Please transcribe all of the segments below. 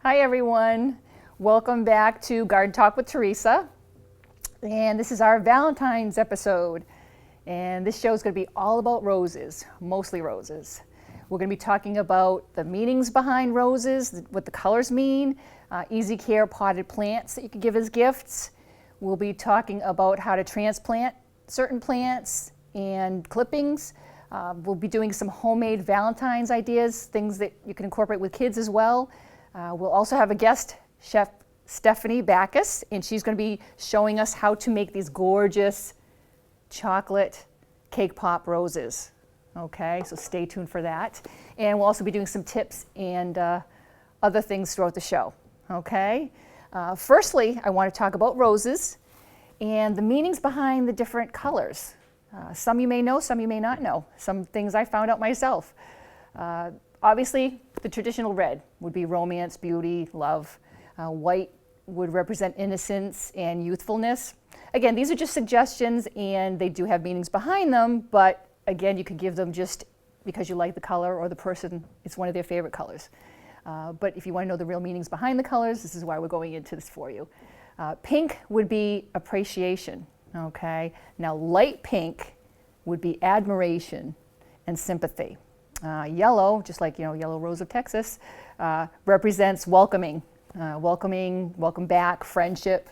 Hi everyone, welcome back to Garden Talk with Teresa, and this is our Valentine's episode, and this show is going to be all about roses, mostly roses. We're going to be talking about the meanings behind roses, what the colors mean, easy care potted plants that you can give as gifts. We'll be talking about how to transplant certain plants and clippings. We'll be doing some homemade Valentine's ideas, things that you can incorporate with kids as well. We'll also have a guest, Chef Stephanie Backus, and she's going to be showing us how to make these gorgeous chocolate cake pop roses. Okay, so stay tuned for that. And we'll also be doing some tips and other things throughout the show. Okay, firstly, I want to talk about roses and the meanings behind the different colors. Some you may know, some you may not know. Some things I found out myself. Obviously, the traditional red would be romance, beauty, love. White would represent innocence and youthfulness. Again, these are just suggestions and they do have meanings behind them, but again, you could give them just because you like the color or the person, it's one of their favorite colors. But if you want to know the real meanings behind the colors, this is why we're going into this for you. Pink would be appreciation, okay? Now, light pink would be admiration and sympathy. Yellow, just like, yellow rose of Texas, represents welcoming, welcome back, friendship.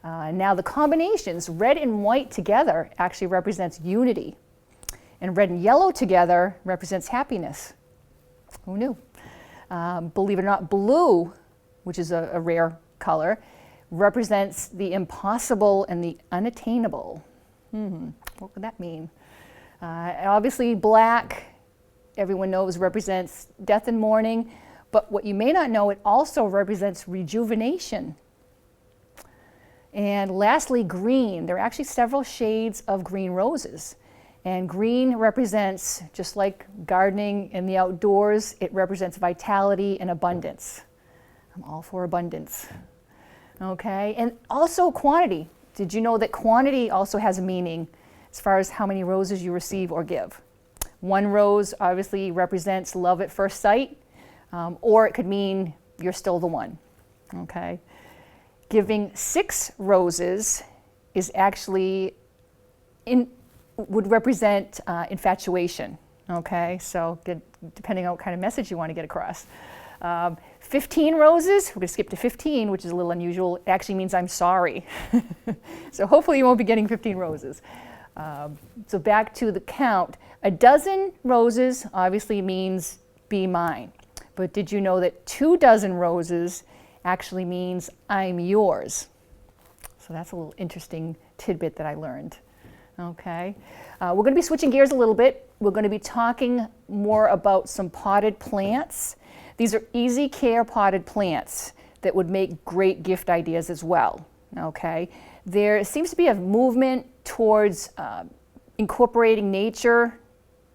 Now the combinations, red and white together, actually represents unity. And red and yellow together represents happiness. Who knew? Believe it or not, blue, which is a rare color, represents the impossible and the unattainable. What would that mean? Obviously black, everyone knows, represents death and mourning, but what you may not know, it also represents rejuvenation. And lastly, green. There are actually several shades of green roses. And green represents, just like gardening and the outdoors, it represents vitality and abundance. I'm all for abundance. Okay, and also quantity. Did you know that quantity also has a meaning as far as how many roses you receive or give? One rose obviously represents love at first sight, or it could mean you're still the one, okay? Giving 6 roses is actually, would represent infatuation, okay? So depending on what kind of message you want to get across. 15 roses, we're going to skip to 15, which is a little unusual. It actually means I'm sorry. So hopefully you won't be getting 15 roses. So back to the count. A dozen roses obviously means be mine. But did you know that 2 dozen roses actually means I'm yours? So that's a little interesting tidbit that I learned. Okay. We're going to be switching gears a little bit. We're going to be talking more about some potted plants. These are easy care potted plants that would make great gift ideas as well. Okay. There seems to be a movement towards incorporating nature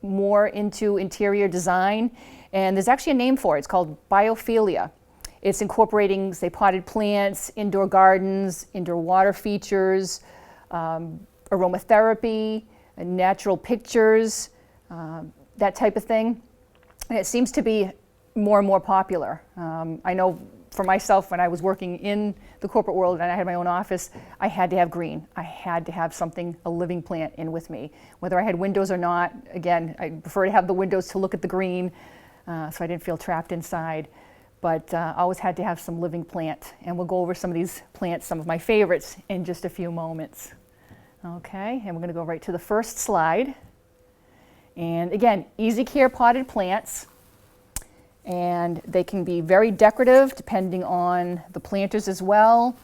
more into interior design, and there's actually a name for it. It's called biophilia. It's incorporating, say, potted plants, indoor gardens, indoor water features, aromatherapy, natural pictures, that type of thing. And it seems to be more and more popular. I know for myself, when I was working in the corporate world and I had my own office, I had to have green. I had to have something, a living plant in with me. Whether I had windows or not, again, I prefer to have the windows to look at the green so I didn't feel trapped inside. But I always had to have some living plant. And we'll go over some of these plants, some of my favorites, in just a few moments. Okay, and we're going to go right to the first slide. And again, easy care potted plants. And they can be very decorative depending on the planters as well,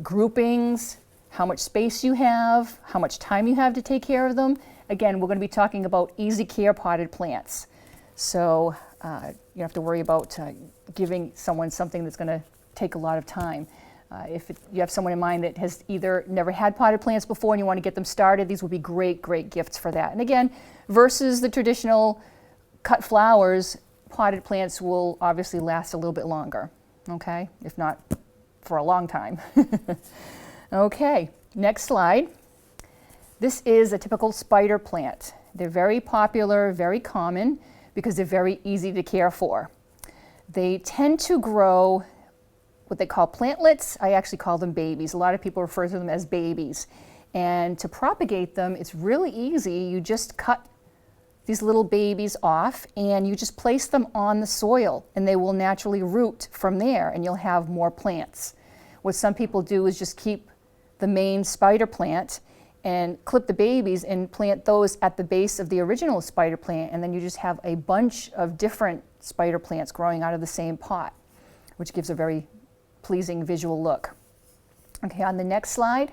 groupings, how much space you have, how much time you have to take care of them. Again, we're going to be talking about easy care potted plants. So you don't have to worry about giving someone something that's going to take a lot of time. If you have someone in mind that has either never had potted plants before and you want to get them started, these would be great, great gifts for that. And again, versus the traditional cut flowers, potted plants will obviously last a little bit longer, okay? If not for a long time. Okay, next slide. This is a typical spider plant. They're very popular, very common, because they're very easy to care for. They tend to grow what they call plantlets. I actually call them babies. A lot of people refer to them as babies. And to propagate them, it's really easy. You just cut these little babies off and you just place them on the soil and they will naturally root from there and you'll have more plants. What some people do is just keep the main spider plant and clip the babies and plant those at the base of the original spider plant, and then you just have a bunch of different spider plants growing out of the same pot, which gives a very pleasing visual look. Okay, on the next slide,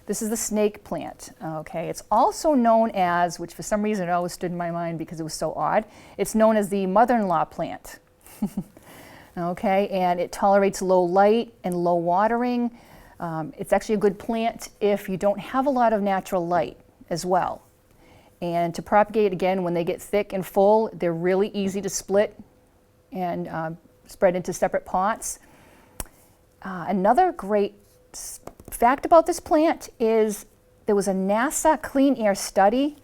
this is the snake plant. Okay, it's also known as, which for some reason it always stood in my mind because it was so odd, it's known as the mother-in-law plant. Okay, and it tolerates low light and low watering. It's actually a good plant if you don't have a lot of natural light as well. And to propagate, again, when they get thick and full, they're really easy to split and spread into separate pots. Another great fact about this plant is there was a NASA clean air study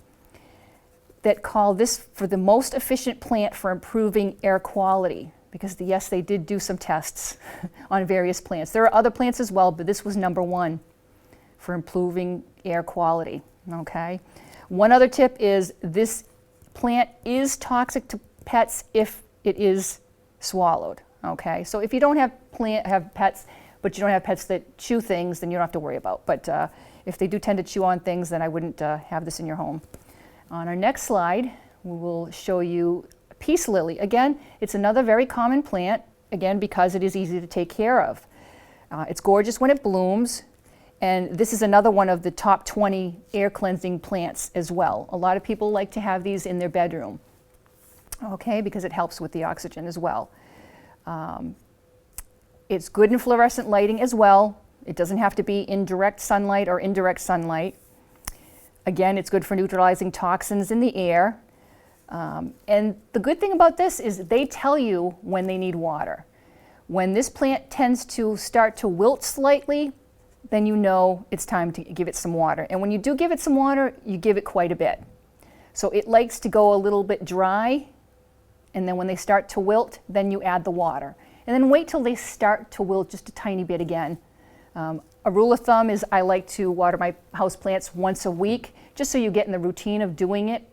that called this for the most efficient plant for improving air quality. Because yes, they did do some tests on various plants. There are other plants as well, but this was number one for improving air quality, okay? One other tip is this plant is toxic to pets if it is swallowed, okay? So if you don't have pets, but you don't have pets that chew things, then you don't have to worry about. But if they do tend to chew on things, then I wouldn't have this in your home. On our next slide, we will show you peace lily. Again, it's another very common plant, again, because it is easy to take care of. It's gorgeous when it blooms, and this is another one of the top 20 air cleansing plants as well. A lot of people like to have these in their bedroom, okay, because it helps with the oxygen as well. It's good in fluorescent lighting as well. It doesn't have to be in direct sunlight or indirect sunlight. Again, it's good for neutralizing toxins in the air. And the good thing about this is they tell you when they need water. When this plant tends to start to wilt slightly, then you know it's time to give it some water. And when you do give it some water, you give it quite a bit. So it likes to go a little bit dry, and then when they start to wilt, then you add the water. And then wait till they start to wilt just a tiny bit again. A rule of thumb is I like to water my house plants once a week, just so you get in the routine of doing it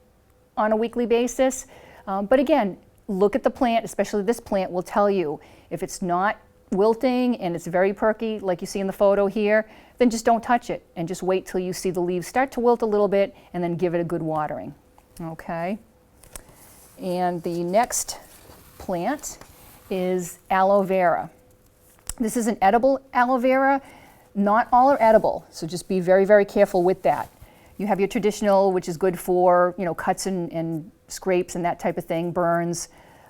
on a weekly basis. But again, look at the plant, especially this plant will tell you if it's not wilting and it's very perky like you see in the photo here, then just don't touch it and just wait till you see the leaves start to wilt a little bit and then give it a good watering. Okay. And the next plant is aloe vera. This is an edible aloe vera. Not all are edible, so just be very, very careful with that. You have your traditional, which is good for, you know, cuts and scrapes and that type of thing, burns.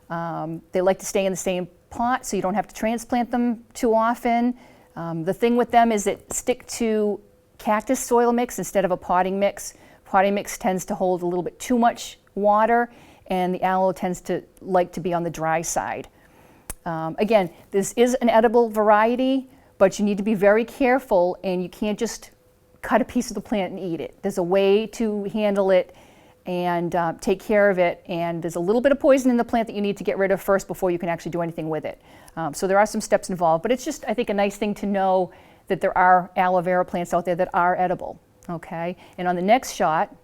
They like to stay in the same pot, so you don't have to transplant them too often. The thing with them is that stick to cactus soil mix instead of a potting mix. Potting mix tends to hold a little bit too much water, and the aloe tends to like to be on the dry side. Again, this is an edible variety, but you need to be very careful, and you can't just cut a piece of the plant and eat it. There's a way to handle it and take care of it, and there's a little bit of poison in the plant that you need to get rid of first before you can actually do anything with it. So there are some steps involved, but it's just, I think, a nice thing to know that there are aloe vera plants out there that are edible, okay? And on the next shot,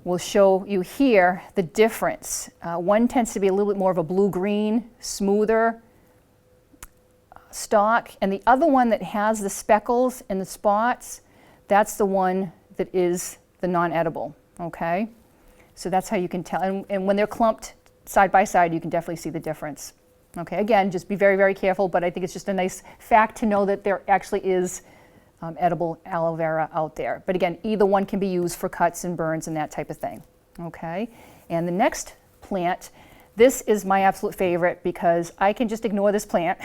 we'll show you here the difference. One tends to be a little bit more of a blue-green, smoother stalk, and the other one that has the speckles and the spots, that's the one that is the non-edible, okay? So that's how you can tell. And when they're clumped side by side, you can definitely see the difference. Okay, again, just be very, very careful, but I think it's just a nice fact to know that there actually is edible aloe vera out there. But again, either one can be used for cuts and burns and that type of thing. Okay, and the next plant, this is my absolute favorite because I can just ignore this plant.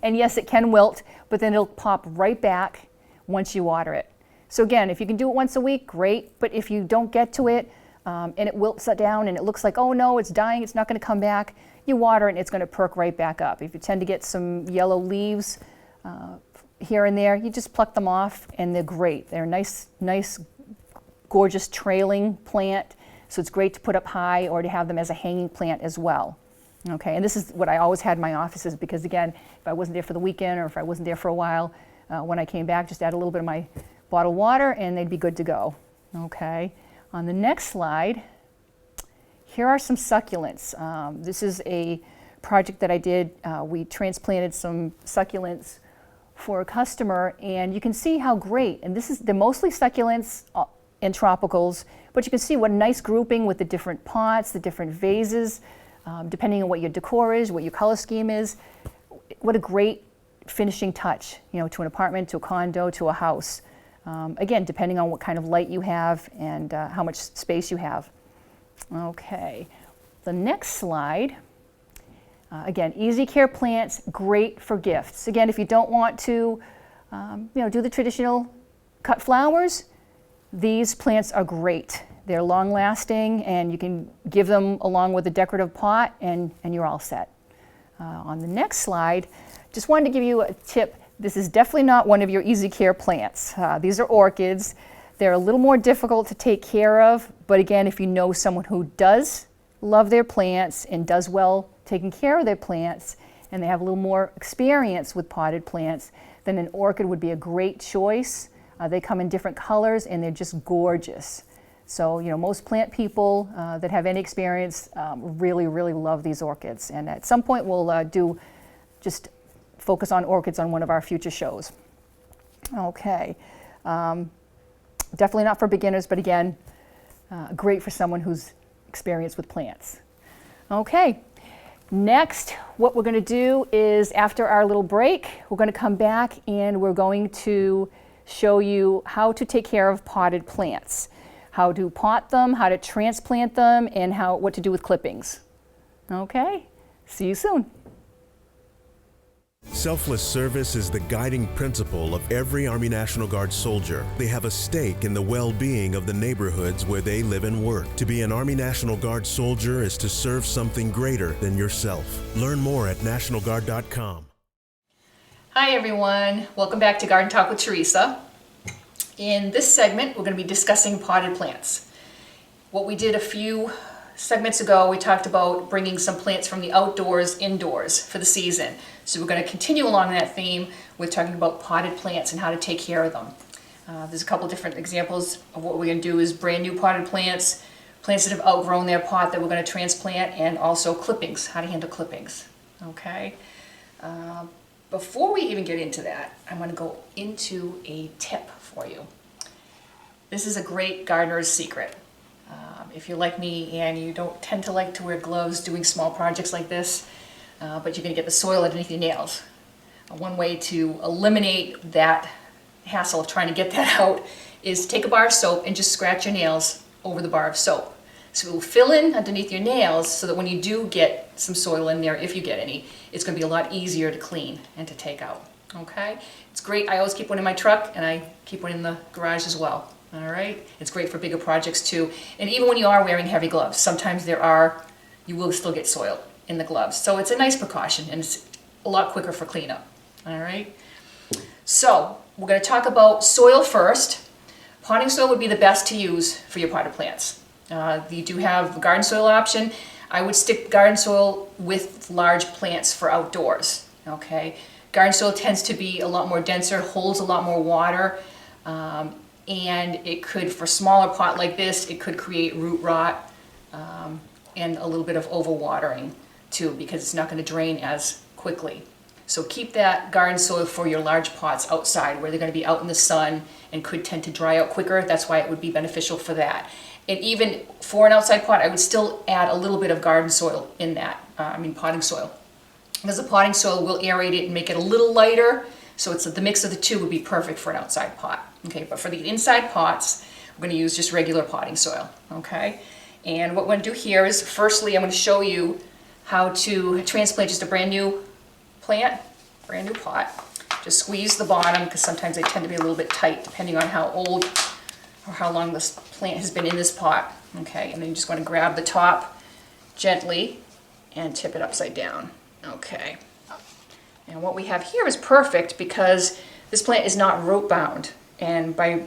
And yes, it can wilt, but then it'll pop right back once you water it. So again, if you can do it once a week, great, but if you don't get to it and it wilts down and it looks like, oh no, it's dying, it's not going to come back, you water it and it's going to perk right back up. If you tend to get some yellow leaves here and there, you just pluck them off and they're great. They're a nice, gorgeous trailing plant, so it's great to put up high or to have them as a hanging plant as well. Okay, and this is what I always had in my offices because, again, if I wasn't there for the weekend or if I wasn't there for a while, when I came back, just add a little bit of my bottled water and they'd be good to go. Okay, on the next slide, here are some succulents. This is a project that I did. We transplanted some succulents for a customer, and you can see how great, and they're mostly succulents and tropicals, but you can see what a nice grouping with the different pots, the different vases, depending on what your decor is, what your color scheme is. What a great finishing touch, to an apartment, to a condo, to a house. Again, depending on what kind of light you have and how much space you have. Okay, the next slide. Again, easy care plants, great for gifts. Again, if you don't want to, do the traditional cut flowers, these plants are great. They're long lasting and you can give them along with a decorative pot and you're all set. On the next slide, just wanted to give you a tip. This is definitely not one of your easy care plants. These are orchids. They're a little more difficult to take care of, but again, if you know someone who does love their plants and does well taking care of their plants and they have a little more experience with potted plants, then an orchid would be a great choice. They come in different colors and they're just gorgeous. So, most plant people that have any experience really, really love these orchids. And at some point we'll just focus on orchids on one of our future shows. Okay. Definitely not for beginners, but again, great for someone who's experienced with plants. Okay. Next, what we're going to do is after our little break, we're going to come back and we're going to show you how to take care of potted plants, how to pot them, how to transplant them, and what to do with clippings. Okay, see you soon. Selfless service is the guiding principle of every Army National Guard soldier. They have a stake in the well-being of the neighborhoods where they live and work. To be an Army National Guard soldier is to serve something greater than yourself. Learn more at nationalguard.com. Hi everyone, welcome back to Garden Talk with Teresa. In this segment, we're going to be discussing potted plants. What we did a few segments ago, we talked about bringing some plants from the outdoors indoors for the season. So we're going to continue along that theme with talking about potted plants and how to take care of them. There's a couple different examples of what we're going to do is brand new potted plants, plants that have outgrown their pot that we're going to transplant, and also clippings, how to handle clippings. Okay. Before we even get into that, I'm going to go into a tip for you. This is a great gardener's secret. If you're like me and you don't tend to like to wear gloves doing small projects like this, but you're going to get the soil underneath your nails. One way to eliminate that hassle of trying to get that out is take a bar of soap and just scratch your nails over the bar of soap. So it will fill in underneath your nails so that when you do get some soil in there, if you get any, it's going to be a lot easier to clean and to take out. Okay? It's great. I always keep one in my truck and I keep one in the garage as well. All right? It's great for bigger projects too. And even when you are wearing heavy gloves, sometimes you will still get soil in the gloves. So it's a nice precaution and it's a lot quicker for cleanup. All right? So we're going to talk about soil first. Potting soil would be the best to use for your potted plants. You do have a garden soil option. I would stick garden soil with large plants for outdoors. Okay? Garden soil tends to be a lot more denser, holds a lot more water, and it could, for a smaller pot like this, it could create root rot and a little bit of overwatering too, because it's not going to drain as quickly. So keep that garden soil for your large pots outside where they're going to be out in the sun and could tend to dry out quicker. That's why it would be beneficial for that. And even for an outside pot, I would still add a little bit of garden soil in that, potting soil. Because the potting soil will aerate it and make it a little lighter, so it's the mix of the two would be perfect for an outside pot. Okay, but for the inside pots, we're going to use just regular potting soil. Okay, and what we're going to do here is, firstly, I'm going to show you how to transplant just a brand new plant, brand new pot. Just squeeze the bottom because sometimes they tend to be a little bit tight depending on how old or how long this plant has been in this pot. Okay, and then you just want to grab the top gently and tip it upside down. Okay, and what we have here is perfect because this plant is not root bound. And by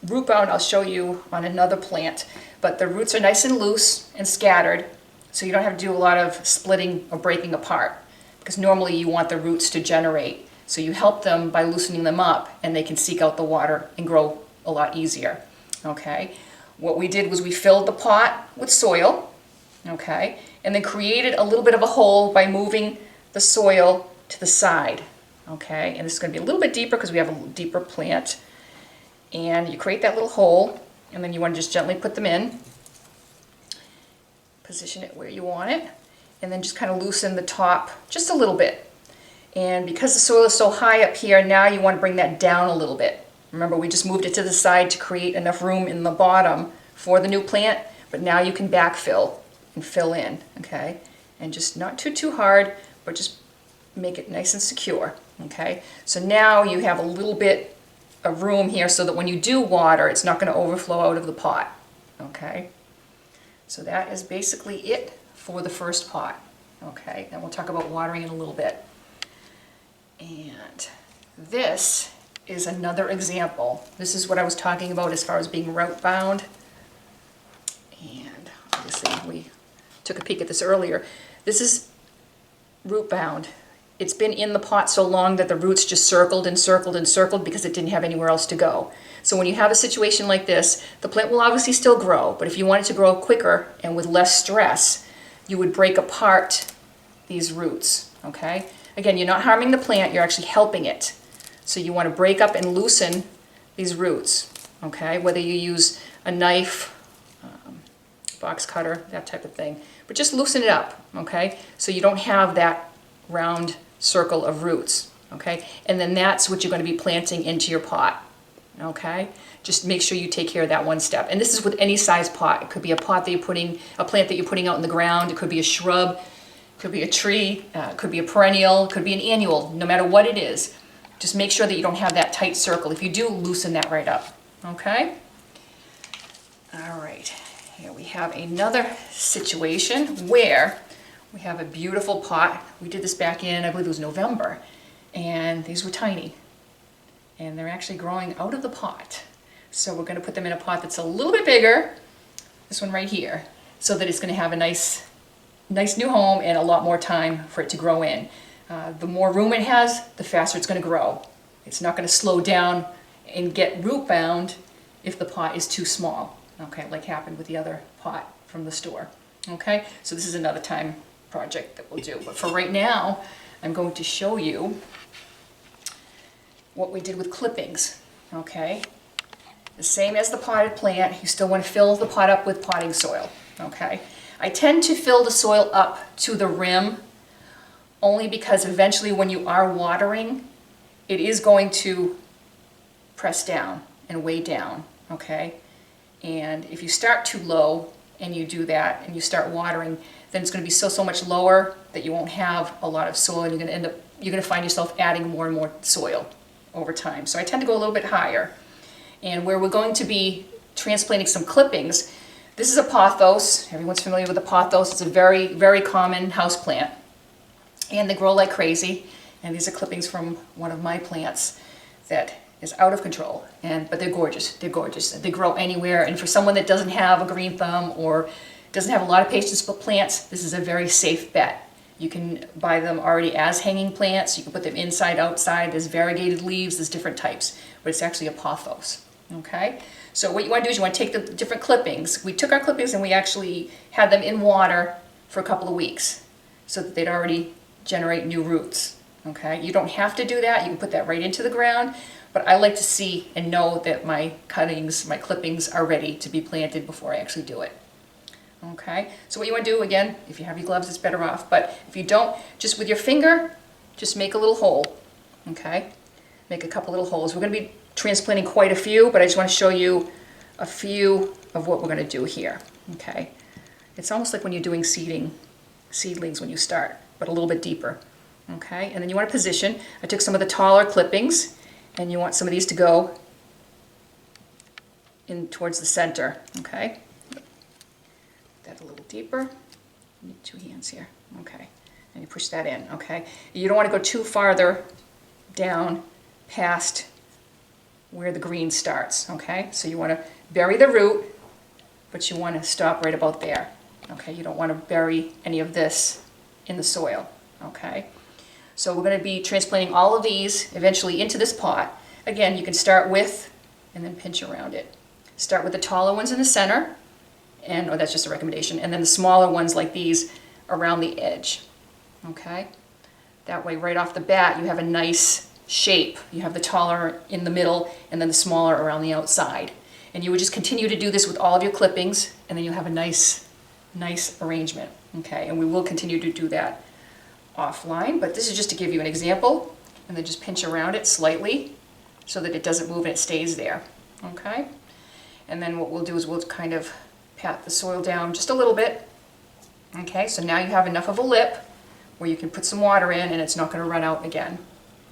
root bound, I'll show you on another plant, but the roots are nice and loose and scattered, So you don't have to do a lot of splitting or breaking apart, because normally you want the roots to generate. So you help them by loosening them up, and they can seek out the water and grow a lot easier. Okay. What we did was we filled the pot with soil, okay, and then created a little bit of a hole by moving the soil to the side, okay. And this is going to be a little bit deeper because we have a deeper plant. And you create that little hole, and then you want to just gently put them in. Position it where you want it, and then just kind of loosen the top just a little bit. And because the soil is so high up here, now you want to bring that down a little bit. Remember, we just moved it to the side to create enough room in the bottom for the new plant, but now you can backfill and fill in, okay? And just not too hard, but just make it nice and secure, okay? So now you have a little bit of room here so that when you do water, it's not going to overflow out of the pot, okay? So that is basically it for the first pot, okay? And we'll talk about watering in a little bit. And this is another example. This is what I was talking about as far as being root bound. And obviously we took a peek at this earlier. This is root bound. It's been in the pot so long that the roots just circled and circled and circled because it didn't have anywhere else to go. So when you have a situation like this, the plant will obviously still grow, but if you want it to grow quicker and with less stress, you would break apart these roots, okay? Again, you're not harming the plant, you're actually helping it. So you want to break up and loosen these roots, okay? Whether you use a knife, box cutter, that type of thing. But just loosen it up, okay? So you don't have that round circle of roots, okay? And then that's what you're going to be planting into your pot, okay? Just make sure you take care of that one step. And this is with any size pot. It could be a pot that you're putting, a plant that you're putting out in the ground. It could be a shrub, it could be a tree, it could be a perennial, it could be an annual, no matter what it is. Just make sure that you don't have that tight circle. If you do, loosen that right up, okay? All right, here we have another situation where we have a beautiful pot. We did this back in, I believe it was November, and these were tiny. And they're actually growing out of the pot. So we're going to put them in a pot that's a little bit bigger, this one right here, so that it's going to have a nice new home and a lot more time for it to grow in. The more room it has, the faster it's going to grow. It's not going to slow down and get root bound if the pot is too small, okay, like happened with the other pot from the store. Okay, so this is another time project that we'll do. But for right now, I'm going to show you what we did with clippings, okay? The same as the potted plant, you still want to fill the pot up with potting soil, okay? I tend to fill the soil up to the rim only because eventually when you are watering, it is going to press down and weigh down, okay? And if you start too low and you do that and you start watering, then it's going to be so much lower that you won't have a lot of soil, and you're going to find yourself adding more and more soil over time. So I tend to go a little bit higher. And where we're going to be transplanting some clippings, this is a pothos. Everyone's familiar with a pothos. It's a very, very common house plant. And they grow like crazy. And these are clippings from one of my plants that is out of control. But they're gorgeous. They're gorgeous. They grow anywhere. And for someone that doesn't have a green thumb or doesn't have a lot of patience with plants, this is a very safe bet. You can buy them already as hanging plants. You can put them inside, outside. There's variegated leaves. There's different types. But it's actually a pothos. Okay? So what you want to do is you want to take the different clippings. We took our clippings and we actually had them in water for a couple of weeks so that they'd already generate new roots. Okay? You don't have to do that. You can put that right into the ground. But I like to see and know that my cuttings, my clippings are ready to be planted before I actually do it. Okay? So what you want to do, again, if you have your gloves, it's better off. But if you don't, just with your finger, just make a little hole. Okay? Make a couple little holes. We're going to be transplanting quite a few, but I just want to show you a few of what we're going to do here. Okay? It's almost like when you're doing seedlings when you start, but a little bit deeper. Okay? And then you want to position. I took some of the taller clippings, and you want some of these to go in towards the center. Okay? That a little deeper. I need 2 hands here. Okay. And you push that in. Okay? You don't want to go too farther down past where the green starts. Okay? So you want to bury the root, but you want to stop right about there. Okay, you don't want to bury any of this in the soil. Okay, so we're going to be transplanting all of these eventually into this pot. Again, you can start with and then pinch around it. Start with the taller ones in the center, and that's just a recommendation, and then the smaller ones like these around the edge. Okay, that way right off the bat you have a nice shape. You have the taller in the middle and then the smaller around the outside. And you would just continue to do this with all of your clippings, and then you'll have a nice arrangement. Okay, and we will continue to do that offline, but this is just to give you an example, and then just pinch around it slightly so that it doesn't move and it stays there. Okay, and then what we'll do is we'll kind of pat the soil down just a little bit. Okay, so now you have enough of a lip where you can put some water in and it's not going to run out again.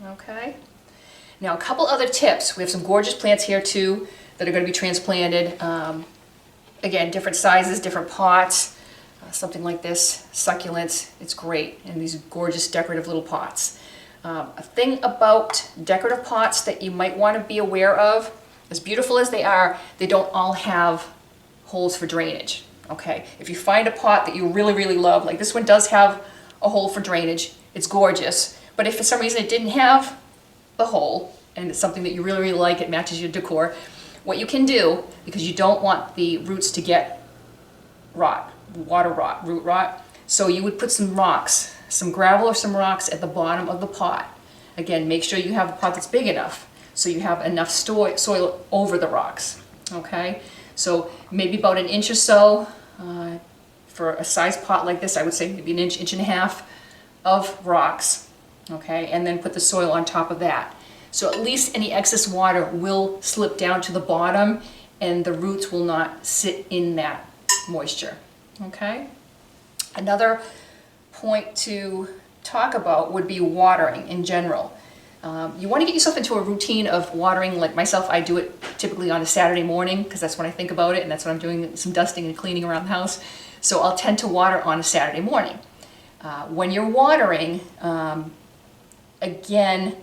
Okay, now a couple other tips. We have some gorgeous plants here too that are going to be transplanted. Again, different sizes, different pots, something like this, succulents, it's great in these gorgeous decorative little pots. A thing about decorative pots that you might want to be aware of, as beautiful as they are, they don't all have holes for drainage. Okay, if you find a pot that you really, really love, like this one does have a hole for drainage, it's gorgeous, but if for some reason it didn't have the hole, and it's something that you really, really like, it matches your decor, what you can do, because you don't want the roots to get water rot, root rot, so you would put some rocks, some gravel or some rocks at the bottom of the pot. Again, make sure you have a pot that's big enough so you have enough soil over the rocks. Okay, so maybe about an inch or so. For a size pot like this, I would say maybe an inch, inch and a half of rocks. Okay, and then put the soil on top of that. So at least any excess water will slip down to the bottom and the roots will not sit in that moisture. Okay, another point to talk about would be watering in general. You want to get yourself into a routine of watering. Like myself, I do it typically on a Saturday morning because that's when I think about it and that's when I'm doing some dusting and cleaning around the house. So I'll tend to water on a Saturday morning. When you're watering, again,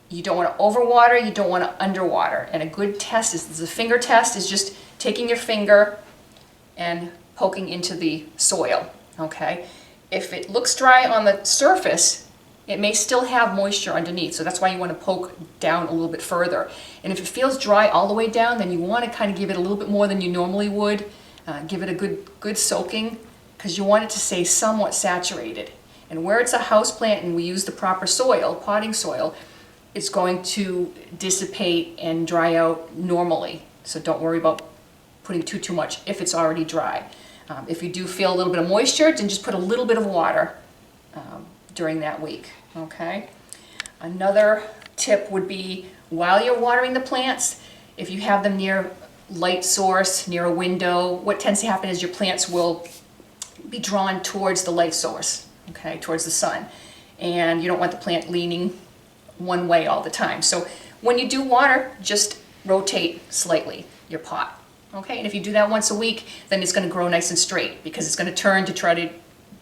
you don't want to overwater, you don't want to underwater. And a good test is the finger test, is just taking your finger and poking into the soil. Okay, if it looks dry on the surface, it may still have moisture underneath, so that's why you want to poke down a little bit further. And if it feels dry all the way down, then you want to kind of give it a little bit more than you normally would. Give it a good soaking, because you want it to stay somewhat saturated. And where it's a house plant and we use the proper soil, potting soil, it's going to dissipate and dry out normally. So don't worry about putting too much if it's already dry. If you do feel a little bit of moisture, then just put a little bit of water during that week. Okay. Another tip would be, while you're watering the plants, if you have them near light source, near a window, what tends to happen is your plants will be drawn towards the light source, okay, towards the sun, and you don't want the plant leaning one way all the time. So when you do water, just rotate slightly your pot. Okay, and if you do that once a week, then it's going to grow nice and straight because it's going to turn to try to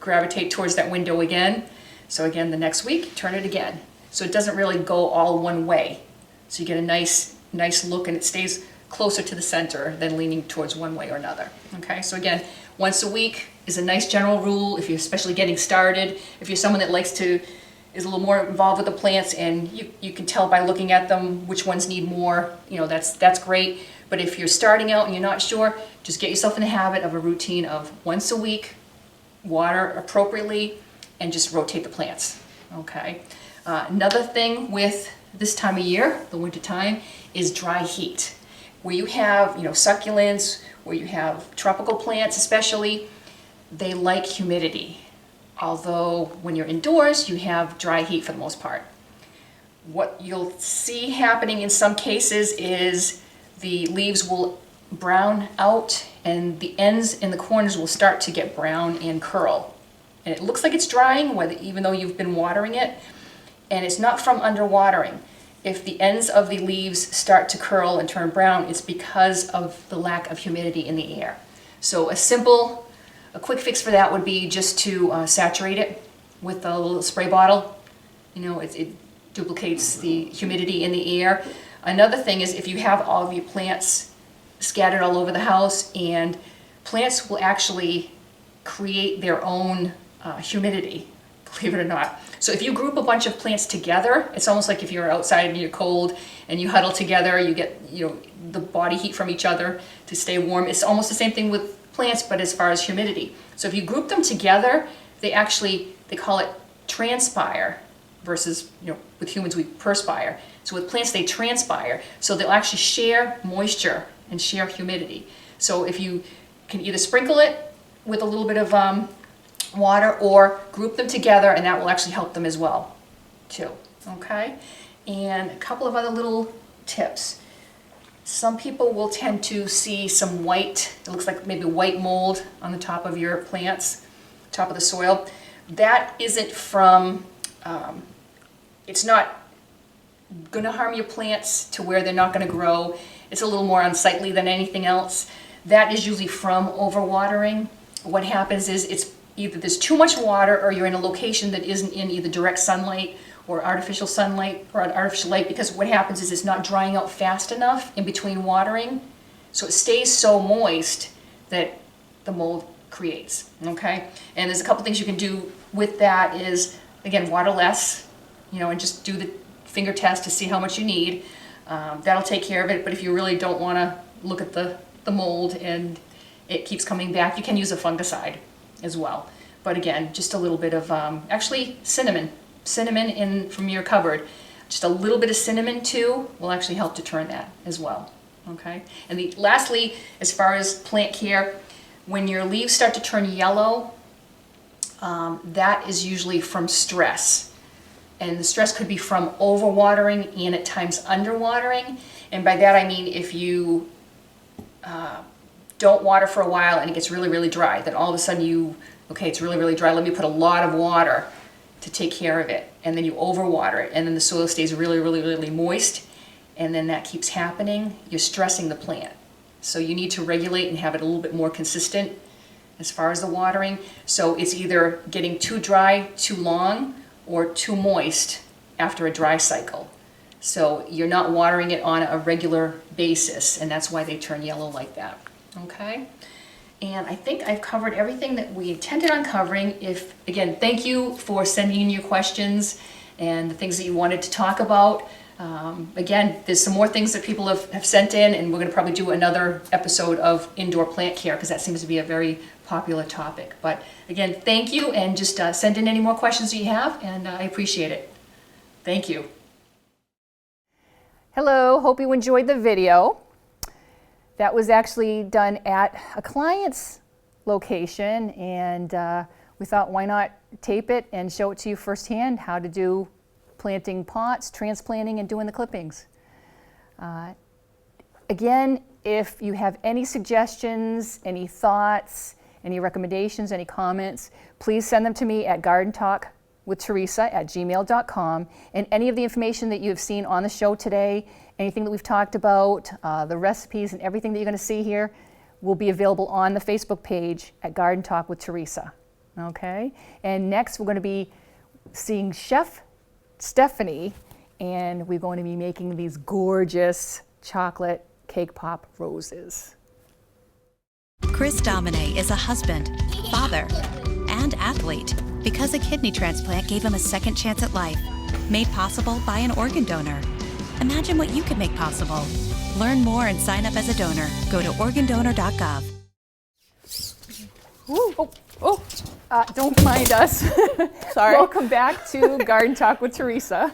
gravitate towards that window again. So again, the next week, turn it again. So it doesn't really go all one way. So you get a nice look and it stays closer to the center than leaning towards one way or another. Okay, so again, once a week is a nice general rule if you're especially getting started. If you're someone that is a little more involved with the plants and you can tell by looking at them which ones need more, that's great. But if you're starting out and you're not sure, just get yourself in the habit of a routine of once a week, water appropriately, and just rotate the plants. Okay. Another thing with this time of year, the winter time, is dry heat. Where you have, succulents, where you have tropical plants especially, they like humidity. Although when you're indoors, you have dry heat for the most part. What you'll see happening in some cases is the leaves will brown out and the ends and the corners will start to get brown and curl. And it looks like it's drying, even though you've been watering it, and it's not from underwatering. If the ends of the leaves start to curl and turn brown, it's because of the lack of humidity in the air. So a quick fix for that would be just to saturate it with a little spray bottle. It duplicates the humidity in the air. Another thing is if you have all of your plants scattered all over the house, and plants will actually create their own humidity, believe it or not. So if you group a bunch of plants together, it's almost like if you're outside and you're cold and you huddle together, you get the body heat from each other to stay warm. It's almost the same thing with plants, but as far as humidity. So if you group them together, they call it transpire versus, with humans we perspire. So with plants they transpire. So they'll actually share moisture and share humidity. So if you can either sprinkle it with a little bit of water or group them together, and that will actually help them as well too. Okay, and a couple of other little tips. Some people will tend to see some white, it looks like maybe white mold on the top of your plants, top of the soil. That isn't from, it's not going to harm your plants to where they're not going to grow. It's a little more unsightly than anything else. That is usually from overwatering. What happens is it's either there's too much water or you're in a location that isn't in either direct sunlight or artificial sunlight or artificial light, because what happens is it's not drying out fast enough in between watering, so it stays so moist that the mold creates. Okay, and there's a couple things you can do with that is, again, water less, and just do the finger test to see how much you need. That'll take care of it. But if you really don't want to look at the mold and it keeps coming back, you can use a fungicide as well. But again, just a little bit of actually cinnamon from your cupboard, just a little bit of cinnamon too will actually help to turn that as well. Okay, and lastly, as far as plant care, when your leaves start to turn yellow, that is usually from stress, and the stress could be from overwatering and at times underwatering. And by that I mean if you don't water for a while and it gets really, really dry, then all of a sudden it's really, really dry, let me put a lot of water to take care of it, and then you overwater it, and then the soil stays really, really, really moist, and then that keeps happening, you're stressing the plant. So you need to regulate and have it a little bit more consistent as far as the watering. So it's either getting too dry too long or too moist after a dry cycle. So you're not watering it on a regular basis, and that's why they turn yellow like that. Okay, and I think I've covered everything that we intended on covering. Again, thank you for sending in your questions and the things that you wanted to talk about. Again, there's some more things that people have sent in, and we're going to probably do another episode of indoor plant care because that seems to be a very popular topic. But again, thank you, and just send in any more questions you have, and I appreciate it. Thank you. Hello, hope you enjoyed the video. That was actually done at a client's location, and we thought, why not tape it and show it to you firsthand how to do planting pots, transplanting, and doing the clippings. Again, if you have any suggestions, any thoughts, any recommendations, any comments, please send them to me at gardentalkwithteresa@gmail.com. And any of the information that you have seen on the show today, anything that we've talked about, the recipes and everything that you're going to see here will be available on the Facebook page at Garden Talk with Teresa. Okay? And next we're going to be seeing Chef Stephanie, and we're going to be making these gorgeous chocolate cake pop roses. Chris Domine is a husband, father, and athlete because a kidney transplant gave him a second chance at life, made possible by an organ donor. Imagine what you could make possible. Learn more and sign up as a donor. Go to organdonor.gov. Don't mind us. Sorry. Welcome back to Garden Talk with Teresa.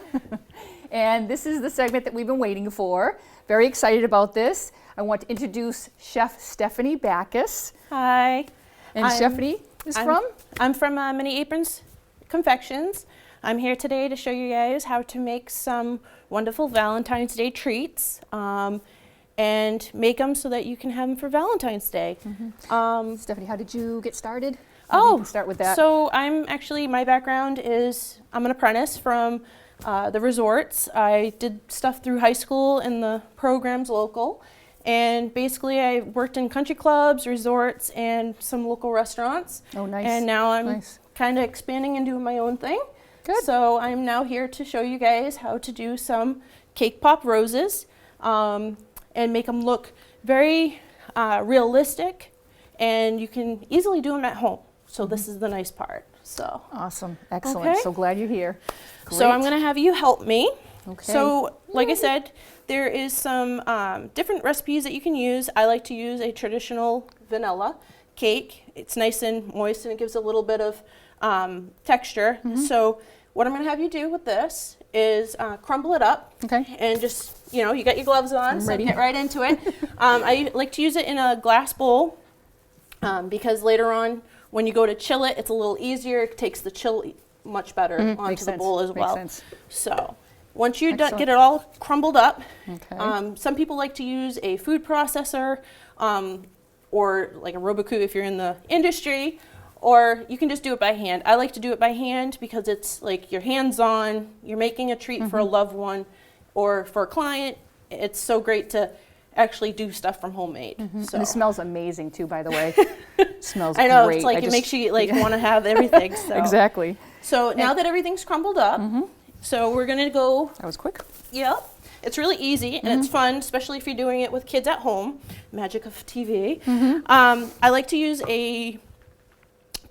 And this is the segment that we've been waiting for. Very excited about this. I want to introduce Chef Stephanie Backus. Hi. And Stephanie is from? I'm from Mini Aprons Confections. I'm here today to show you guys how to make some wonderful Valentine's Day treats and make them so that you can have them for Valentine's Day. Mm-hmm. Stephanie, how did you get started? Maybe you can start with that. So my background is I'm an apprentice from the resorts. I did stuff through high school in the programs local, and basically I worked in country clubs, resorts, and some local restaurants. Oh, nice. And now I'm kind of expanding and doing my own thing. Good. So I'm now here to show you guys how to do some cake pop roses and make them look very realistic, and you can easily do them at home. So this is the nice part. So Awesome. Excellent. Okay. So glad you're here. So I'm Great. going to have you help me. Okay. So like I said, there is some different recipes that you can use. I like to use a traditional vanilla cake. It's nice and moist and it gives a little bit of texture. So what I'm going to have you do with this is crumble it up. Okay. And just, you know, you got your gloves on, I'm so ready. get right into it. I like to use it in a glass bowl because later on when you go to chill it, it's a little easier. It takes the chill much better onto Makes the sense. bowl as Makes well. sense. So once you Excellent. get it all crumbled up, Okay. some people like to use a food processor or like a Roboku if you're in the industry, or you can just do it by hand. I like to do it by hand because it's like your hands-on, you're making a treat for a loved one or for a client. It's so great to actually do stuff from homemade. So And it smells amazing too, by the way. Smells I know, great. it's like it makes you like want to have everything. So. Exactly. So now that everything's crumbled up, so we're gonna go. That was quick. Yep. It's really easy and it's fun, especially if you're doing it with kids at home. Magic of TV. I like to use a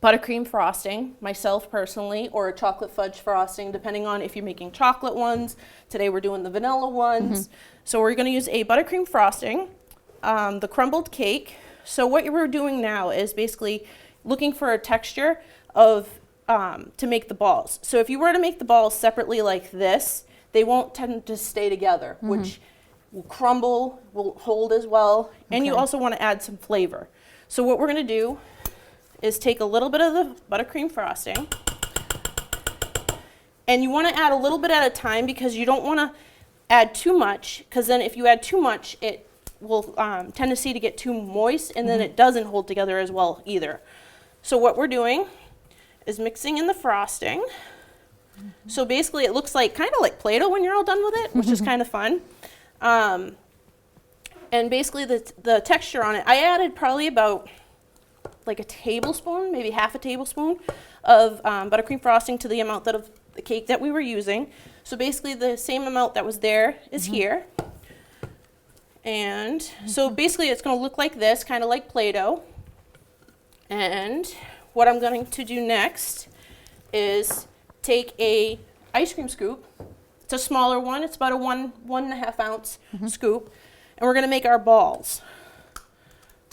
buttercream frosting myself personally, or a chocolate fudge frosting, depending on if you're making chocolate ones. Today we're doing the vanilla ones. So we're going to use a buttercream frosting, the crumbled cake. So what we're doing now is basically looking for a texture of to make the balls. So if you were to make the balls separately like this, they won't tend to stay together, which will crumble, will hold as well, and you Okay. also want to add some flavor. So what we're going to do is take a little bit of the buttercream frosting, and you want to add a little bit at a time because you don't want to add too much, because then if you add too much, it will tendency to get too moist, and then it doesn't hold together as well either. So what we're doing is mixing in the frosting. So basically it looks like kind of like Play-Doh when you're all done with it, which is kind of fun. And basically the texture on it, I added probably about like a tablespoon, maybe half a tablespoon of buttercream frosting to the amount of the cake that we were using. So basically the same amount that was there is here. And so basically it's going to look like this, kind of like Play-Doh. And what I'm going to do next is take a ice cream scoop. It's a smaller one. It's about a 1.5 ounce scoop. And we're going to make our balls.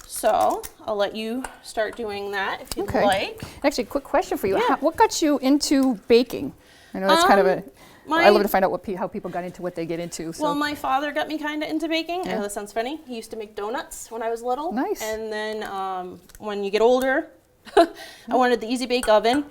So I'll let you start doing that if you'd Okay. like. Actually, quick question for you. Yeah. What got you into baking? I know that's kind of a. my- I love to find out how people got into what they get into. So. Well, my father got me kind of into baking. I Yeah. know that sounds funny. He used to make donuts when I was little. Nice. And then when you get older, I wanted the Easy Bake Oven,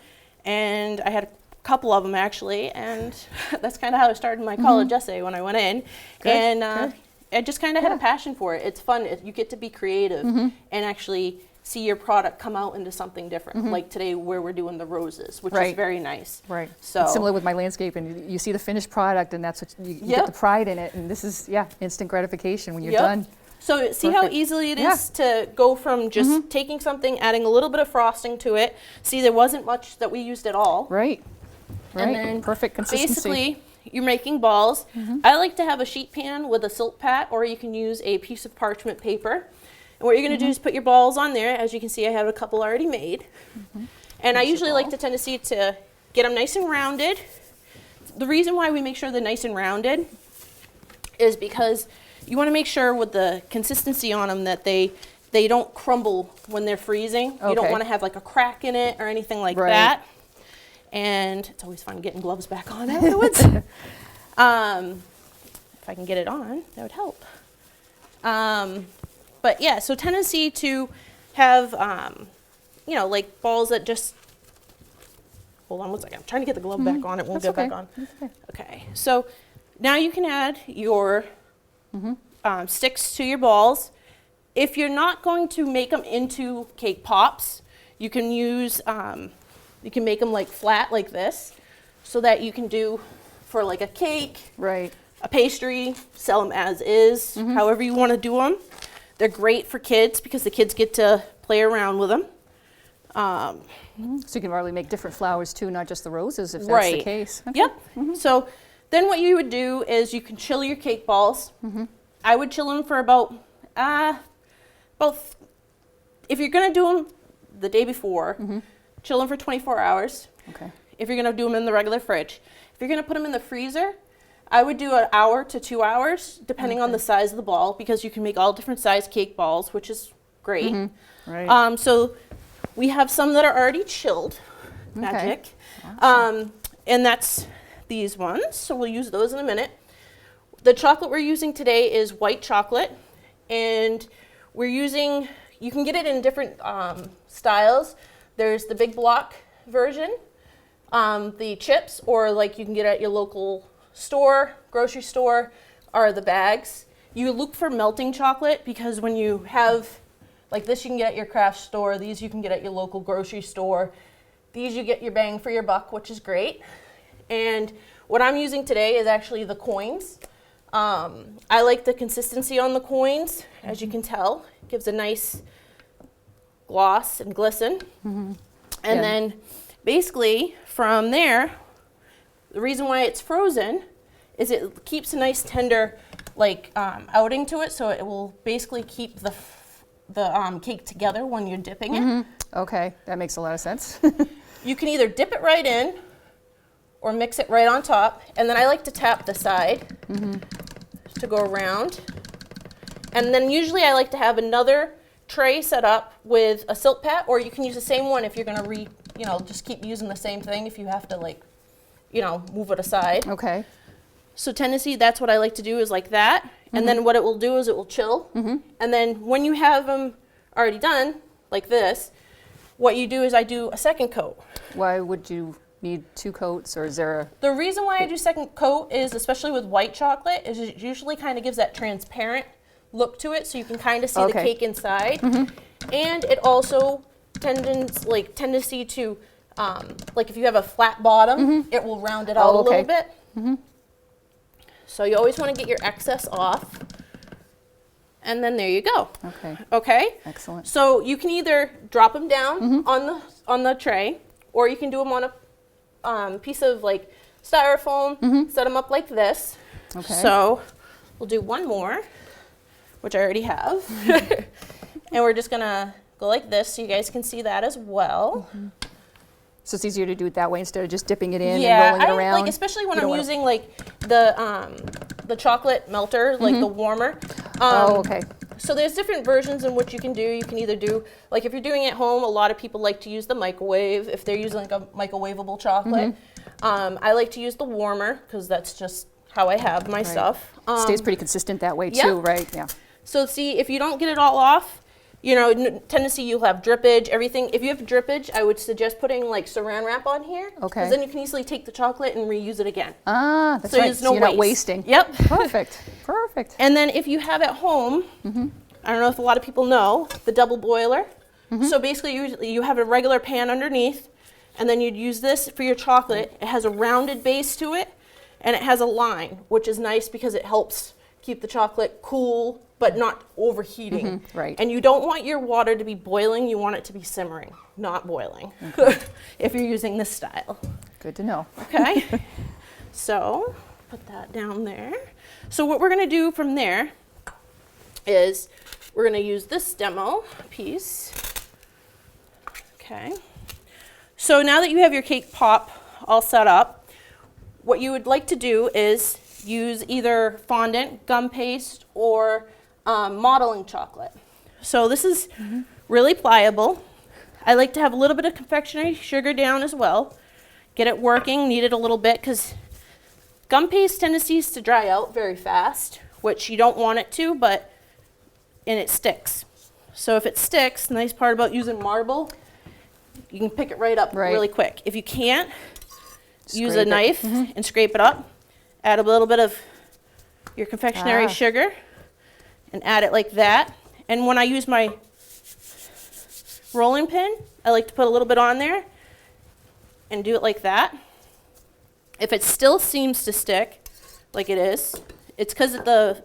and I had a couple of them actually, and that's kind of how I started my college essay when I went in. Good, And good. I just kind of had a passion for it. It's fun. You get to be creative and actually see your product come out into something different. Like today where we're doing the roses, which is Right. very nice. Right. So It's similar with my landscape, and you see the finished product, and that's what you Yep. get the pride in it. And this is instant gratification when you're Yep. done. So see how Perfect. easy it Yeah. is to go from just taking something, adding a little bit of frosting to it. See, there wasn't much that we used at all. Right. Right. And then Perfect consistency. basically, you're making balls. I like to have a sheet pan with a silk pat, or you can use a piece of parchment paper. And what you're going to do is put your balls on there. As you can see, I have a couple already made. And I usually like the tendency to get them nice and rounded. The reason why we make sure they're nice and rounded is because you want to make sure with the consistency on them that they don't crumble when they're freezing. You don't Okay. want to have like a crack in it or anything like Right. that. And it's always fun getting gloves back on afterwards. If I can get it on, that would help. But yeah, so tendency to have, like balls that just, hold on one second. I'm trying to get the glove back on. It won't That's get okay. back on. That's okay. Okay, so now you can add your sticks to your balls. If you're not going to make them into cake pops, you can use, you can make them like flat like this, so that you can do for like a cake, Right. a pastry, sell them as is, however you want to do them. They're great for kids because the kids get to play around with them. So you can really make different flowers too, not just the roses, if that's Right. the case. Okay. Yep. So then what you would do is you can chill your cake balls. I would chill them for about, if you're going to do them the day before, chill them for 24 hours. Okay. If you're gonna do them in the regular fridge. If you're gonna put them in the freezer, I would do an hour to 2 hours, depending on the size of the ball, because you can make all different size cake balls, which is great. Right. So we have some that are already chilled, magic. And that's these ones, so we'll use those in a minute. The chocolate we're using today is white chocolate, and we're using, you can get it in different styles. There's the big block version, the chips, or like you can get at your local store, grocery store, are the bags. You look for melting chocolate because when you have, like this you can get at your craft store, these you can get at your local grocery store. These you get your bang for your buck, which is great. And what I'm using today is actually the coins. I like the consistency on the coins, as you can tell. It gives a nice gloss and glisten. And then basically from there, the reason why it's frozen is it keeps a nice tender outing to it, so it will basically keep the cake together when you're dipping it. Okay, that makes a lot of sense. You can either dip it right in or mix it right on top, and then I like to tap the side to go around. And then usually I like to have another tray set up with a silk pat, or you can use the same one if you're gonna just keep using the same thing if you have to move it aside. Okay. So tendency, that's what I like to do is like that. And then what it will do is it will chill. And then when you have them already done, like this, what you do is I do a second coat. Why would you need 2 coats, or is there a... The reason why I do second coat is, especially with white chocolate, is it usually kind of gives that transparent look to it, so you can kind of see the cake inside. And it also tendency to, if you have a flat bottom, it will round it out a little bit. So you always want to get your excess off. And then there you go. Okay? Excellent. So you can either drop them down on the tray, or you can do them on a piece of styrofoam, set them up like this. Okay. So we'll do one more, which I already have. And we're just gonna go like this so you guys can see that as well. So it's easier to do it that way instead of just dipping it in and rolling it around? Especially when I'm using the chocolate melter, the warmer. So there's different versions in which you can do. You can either do, if you're doing it at home, a lot of people like to use the microwave if they're using a microwavable chocolate. I like to use the warmer because that's just how I have my stuff. Stays pretty consistent that way too, right? Yeah. So see, if you don't get it all off, tendency you'll have drippage, everything. If you have drippage, I would suggest putting saran wrap on here. Because then you can easily take the chocolate and reuse it again. Ah, that's right. There's no so you're waste. not wasting. Yep. Perfect. And then if you have at home, I don't know if a lot of people know, the double boiler. So basically you have a regular pan underneath, and then you'd use this for your chocolate. It has a rounded base to it, and it has a line, which is nice because it helps keep the chocolate cool but not overheating. Right. And you don't want your water to be boiling, you want it to be simmering, not boiling, if you're using this style. Good to know. Okay. So put that down there. So what we're gonna do from there is we're gonna use this demo piece. Okay. So now that you have your cake pop all set up, what you would like to do is use either fondant, gum paste, or modeling chocolate. So this is really pliable. I like to have a little bit of confectionery sugar down as well. Get it working, knead it a little bit, because gum paste tendencies to dry out very fast, which you don't want it to, and it sticks. So if it sticks, the nice part about using marble, you can pick it right up really quick. If you can't, use a knife and scrape it up. Add a little bit of your confectionery sugar and add it like that. And when I use my rolling pin, I like to put a little bit on there and do it like that. If it still seems to stick, like it is, it's because the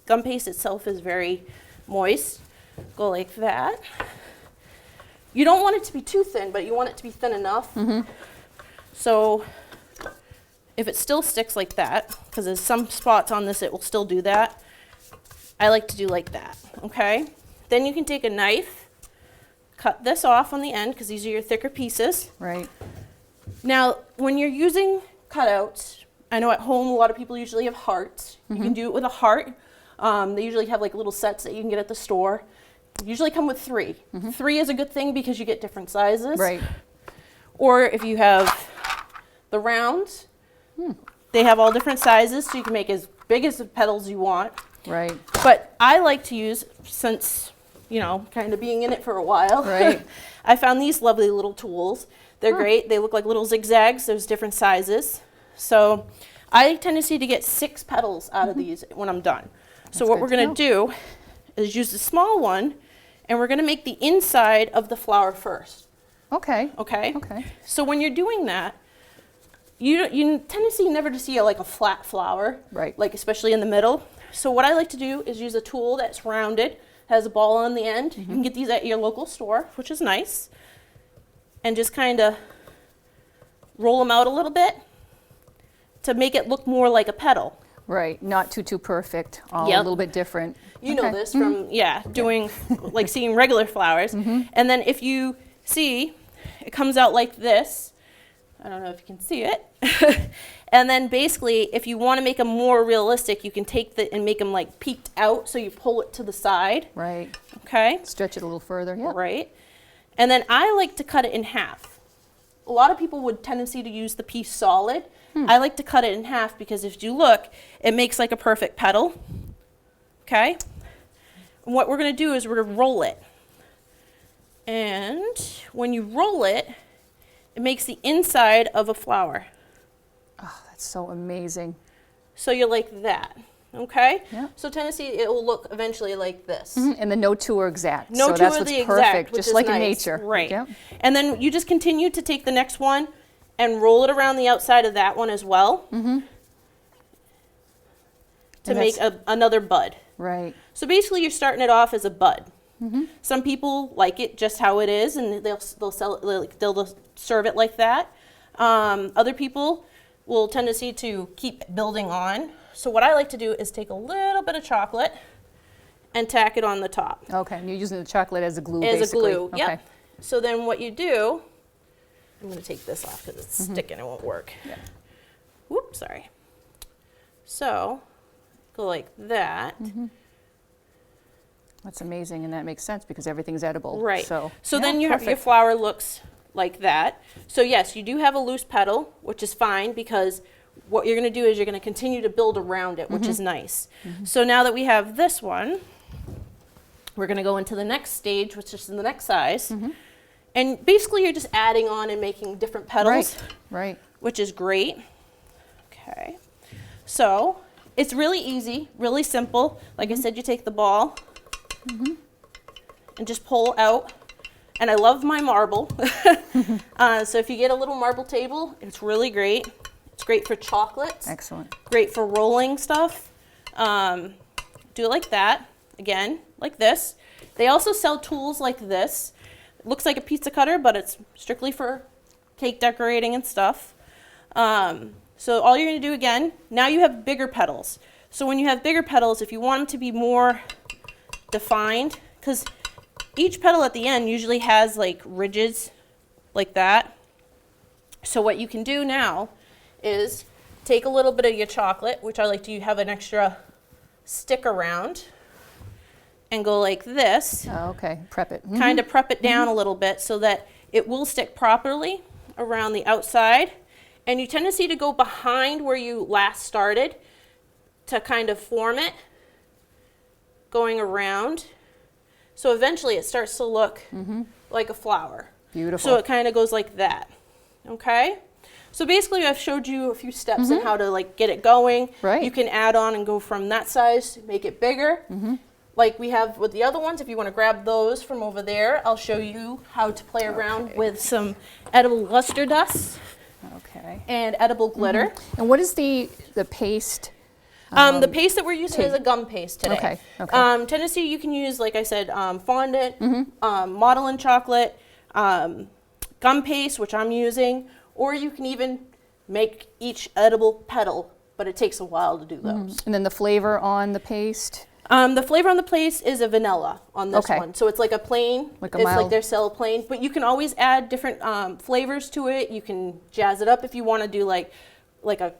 gum paste itself is very moist. Go like that. You don't want it to be too thin, but you want it to be thin enough. So if it still sticks like that, because there's some spots on this it will still do that, I like to do like that, okay? Then you can take a knife, cut this off on the end because these are your thicker pieces. Right. Now, when you're using cutouts, I know at home a lot of people usually have hearts. You can do it with a heart. They usually have like little sets that you can get at the store. Usually come with 3. 3 is a good thing because you get different sizes. Right. Or if you have the rounds, they have all different sizes, so you can make as big as the petals you want. Right. But I like to use, since, you know, kind of being in it for a while, Right. I found these lovely little tools. They're great. They look like little zigzags. There's different sizes. So I tend to get 6 petals out of these when I'm done. So what good we're to going to do is use the small one, and we're going to make the inside of the flower first. Okay. Okay? Okay. So when you're doing that, you tend to never to see like a flat flower, Right. like especially in the middle. So what I like to do is use a tool that's rounded, has a ball on the end. You can get these at your local store, which is nice. And just kind of roll them out a little bit to make it look more like a petal. Right. Not too perfect. All a Yep. little bit different. You know this from, doing, like seeing regular flowers. And then if you see, it comes out like this. I don't know if you can see it. And then basically, if you want to make them more realistic, you can take and make them like peeked out, so you pull it to the side. Right. Okay? Stretch it a little further. Yeah. Right? And then I like to cut it in half. A lot of people would tendency to use the piece solid. I like to cut it in half because if you look, it makes like a perfect petal. Okay? And what we're going to do is we're going to roll it. And when you roll it, it makes the inside of a flower. Oh, that's so amazing. So you're like that. Okay? Yeah. So Tennessee, it will look eventually like this. And the no two are exact. No so two that's are what's the perfect, exact, which just is like in nice. nature. Right. Yep. And then you just continue to take the next one and roll it around the outside of that one as well to And make another bud. Right. So basically, you're starting it off as a bud. Some people like it just how it is, and they'll sell it, they'll serve it like that. Other people will tendency to keep building on. So what I like to do is take a little bit of chocolate and tack it on the top. Okay. And you're using the chocolate as a glue, As basically. a glue, Okay. yep. So then what you do, I'm going to take this off because it's sticking, it won't work. Yeah. Whoops, sorry. So, go like that. That's amazing, and that makes sense because everything's edible. Right. So So yeah, then your perfect. flower looks like that. So yes, you do have a loose petal, which is fine because what you're going to do is you're going to continue to build around it, which is nice. So now that we have this one, we're going to go into the next stage, which is the next size. And basically you're just adding on and making different petals, Right. which is great. Okay. So it's really easy, really simple. Like I said, you take the ball and just pull out. And I love my marble. So if you get a little marble table, it's really great. It's great for chocolates. Excellent. Great for rolling stuff. Do it like that. Again, like this. They also sell tools like this. It looks like a pizza cutter, but it's strictly for cake decorating and stuff. So all you're going to do again, now you have bigger petals. So when you have bigger petals, if you want them to be more defined, because each petal at the end usually has like ridges like that. So what you can do now is take a little bit of your chocolate, which I like to have an extra stick around, and go like this. Oh, okay. Prep it. Kind of prep it down a little bit so that it will stick properly around the outside. And you tend to go behind where you last started to kind of form it, going around. So eventually it starts to look like a flower. Beautiful. So it kind of goes like that. Okay? So basically I've showed you a few steps on how to like get it going. Right. You can add on and go from that size, make it bigger. Like we have with the other ones, if you want to grab those from over there, I'll show you how to play around with some edible luster dust Okay. and edible glitter. And what is the paste? The paste that we're using is a gum paste today. Okay, okay. Tennessee, you can use, like I said, fondant, modeling chocolate, gum paste, which I'm using, or you can even make each edible petal, but it takes a while to do those. And then the flavor on the paste? The flavor on the place is a vanilla on this Okay. one. So it's like a plain, Like a it's mild- like their cell plain, but you can always add different flavors to it. You can jazz it up if you want to do like a,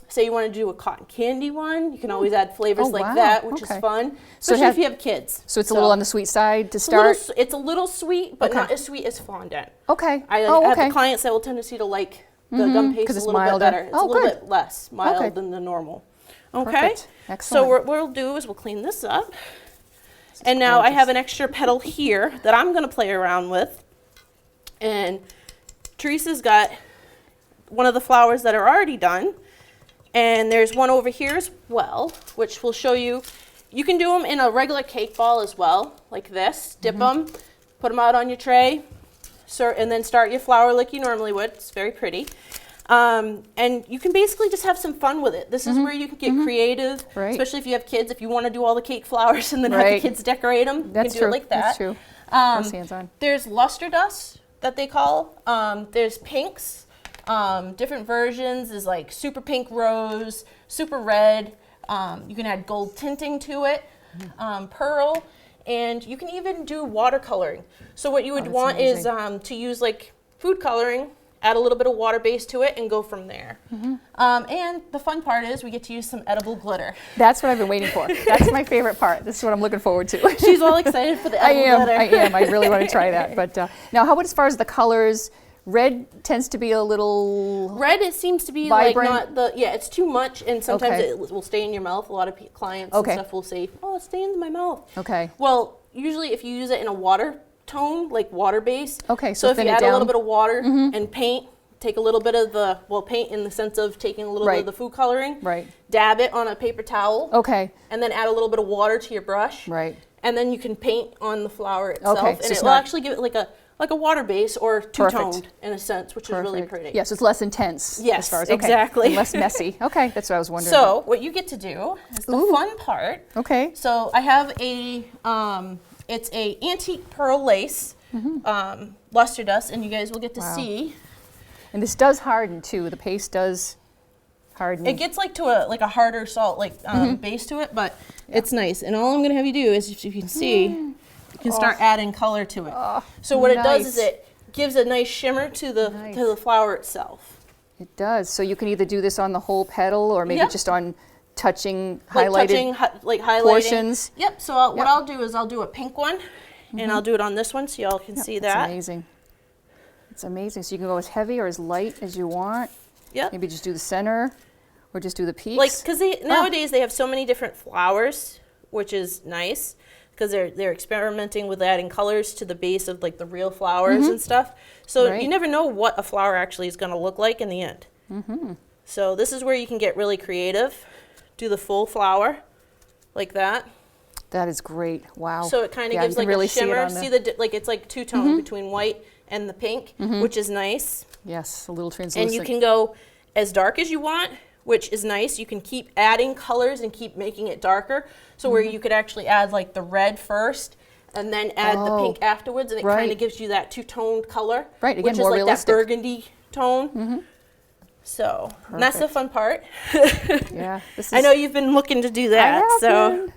say you want to do a cotton candy one, you can always add flavors Oh, like wow. that, which Okay. is fun, So it especially has- if you have kids. So it's a little on the sweet side to It's a little start? it's a little sweet, but Okay. not as sweet as fondant. Okay. I oh, have okay. clients that will tendency to like the gum paste 'Cause a it's little milder. bit better. It's Oh, a little good. bit less mild Okay. than the normal. Okay. Perfect. Excellent. So what we'll do is we'll clean this up. And now I have an extra petal here that I'm going to play around with. And Teresa's got one of the flowers that are already done. And there's one over here as well, which will show you. You can do them in a regular cake ball as well, like this. Dip them, put them out on your tray, and then start your flower like you normally would. It's very pretty. And you can basically just have some fun with it. This is where you can get creative, Right. especially if you have kids. If you want to do all the cake flowers and then have Right. the kids decorate them, That's you can do true. it like that. That's true. Less hands-on. There's luster dust that they call. There's pinks. Different versions is like super pink rose, super red. You can add gold tinting to it, pearl, and you can even do watercoloring. So what you would that's want is amazing. to use like food coloring, add a little bit of water base to it, and go from there. And the fun part is we get to use some edible glitter. That's what I've been waiting for. That's my favorite part. This is what I'm looking forward to. She's all excited for the I edible am. glitter. I am. I really want to try that. But now, how about as far as the colors? Red tends to be a little. Red, it seems to be Vibrant. like not the, it's too much, and sometimes Okay. it will stay in your mouth. A lot of clients Okay. and stuff will say, oh, it stains in my mouth. Okay. Well, usually if you use it in a water tone, like water base. Okay, so if thin you it add a little down. bit of water and paint, take a little bit of the, paint in the sense of taking a little bit Right. of the food coloring, Right. dab it on a paper towel, Okay. and then add a little bit of water to your brush. Right. And then you can paint on the flower itself, Okay, and so it it's will not- actually give it like a water base or two-toned in a sense, which is really pretty. Yes, it's less intense. Yes, as far as, exactly. And less messy. Okay, that's what I was wondering. So what you get to do is the fun part. Okay. So I have a, it's a antique pearl lace, luster dust, and you guys will get to Wow. see. And this does harden too. The paste does harden. It gets like to a harder salt base to it, but it's nice. And all I'm gonna have you do is, if you can see, you can start adding color to it. So what it does is nice. it gives a nice shimmer to the flower itself. It does. So you can either do this on the whole petal or maybe Yep. just on touching Like highlighted touching, like highlighting. portions. Yep. So what I'll do is I'll do a pink one, and I'll do it on this one so y'all can see That's that. amazing. It's amazing. So you can go as heavy or as light as you want. Yep. Maybe just do the center or just do the peaks. Like, because nowadays they have so many different flowers, which is nice because they're experimenting with adding colors to the base of like the real flowers and stuff. So Right. you never know what a flower actually is going to look like in the end. So this is where you can get really creative. Do the full flower like that. That is great. Wow. So it kind of Yeah, gives you can like really a see it shimmer. on the- See the like it's like two-tone between white and the pink, which is nice. Yes, a little translucent. And you can go as dark as you want, which is nice. You can keep adding colors and keep making it darker. So where you could actually add like the red first and then add the pink afterwards, and it kind right. of gives you that two-toned color. Right, again, which is more like realistic. that burgundy tone. So and that's the fun part. Yeah. This is, I know you've been looking to do I that. have So been.